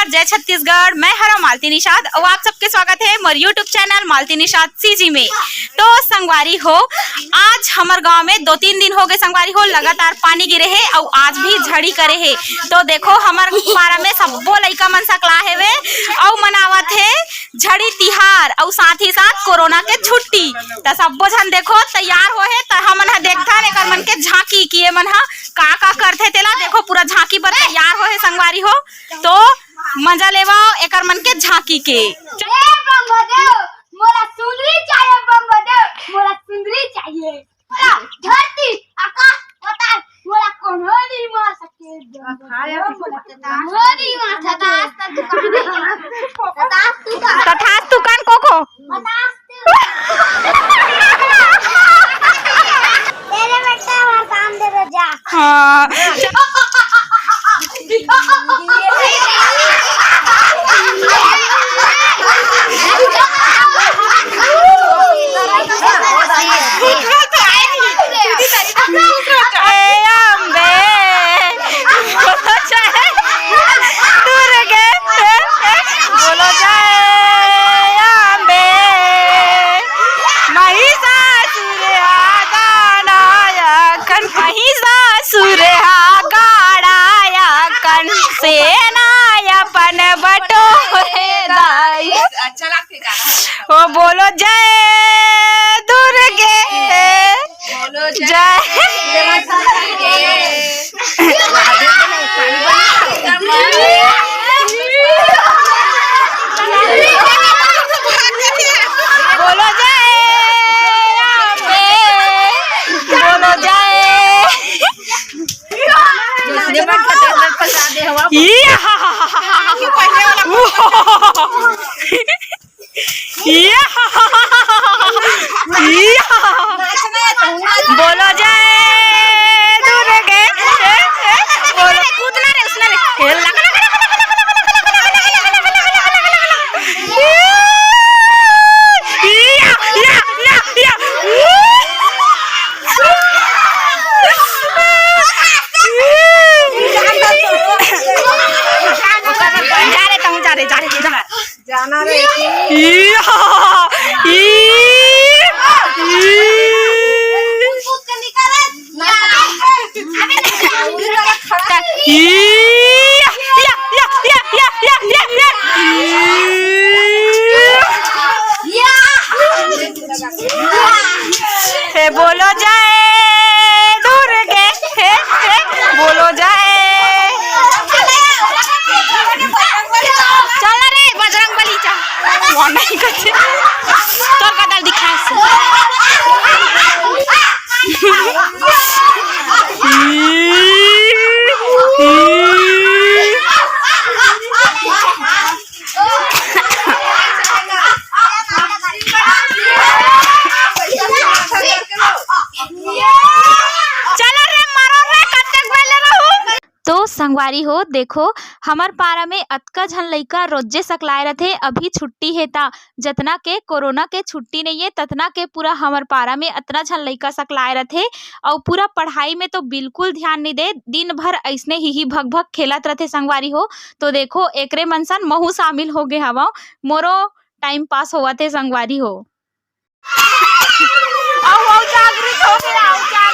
जय छत्तीसगढ़। मैं हरा मालती निषाद और आप सबके स्वागत है मोर यूट्यूब चैनल मालती निषाद सीजी में। तो संगवारी हो, आज हमारे गांव में 2-3 दिन हो गए संगवारी हो लगातार पानी गिरे है और आज भी झड़ी करे है। तो देखो हमारे पारा में सबो लइका मन सकला हेवे और मनावत है झड़ी तिहार और साथ ही साथ कोरोना के छुट्टी। तो सबो झन देखो तैयार हो है। तो हमन देखथन एकर मन के झांकी कि ए मन का करथे तेला देखो पूरा झांकी बर तैयार हो है संगवारी हो। तो मजा लेवा एकर मन के झांकी के। मोला सुंदरी चाहिए बंगदेव, मोला सुंदरी चाहिए। मोला धरती आकाश पताल मोला कोनो नहीं मार सके। मोरी माथा तास तू कान कोको तेरे बेटा वहां काम दे दो जा। हां बोलो जय दुर्गे, बोलो जय बोलो बोलो जय दुर्गे, बोलो कूदना रे उसना रे जाना रे बोलो जय दुर्गे, बोलो जय। चल रे बजरंग बली चा नहीं करते तो कदर दिखा तो संगवारी हो देखो हमार पारा में अतका झन लइका रोजे सकलाए रथे। अभी छुट्टी है ता जतना के कोरोना के छुट्टी नहीं है ततना के पूरा हमार पारा में अतना झन लइका सकलाए रथे और पूरा पढ़ाई में तो बिल्कुल ध्यान नहीं दे, दिन भर ऐसने ही भग भग खेलत रथे संगवारी हो। तो देखो एकरे मनसन महू शामिल हो गए हवा, मोरो टाइम पास होवा थे संगवारी हो। जागृत हो गया।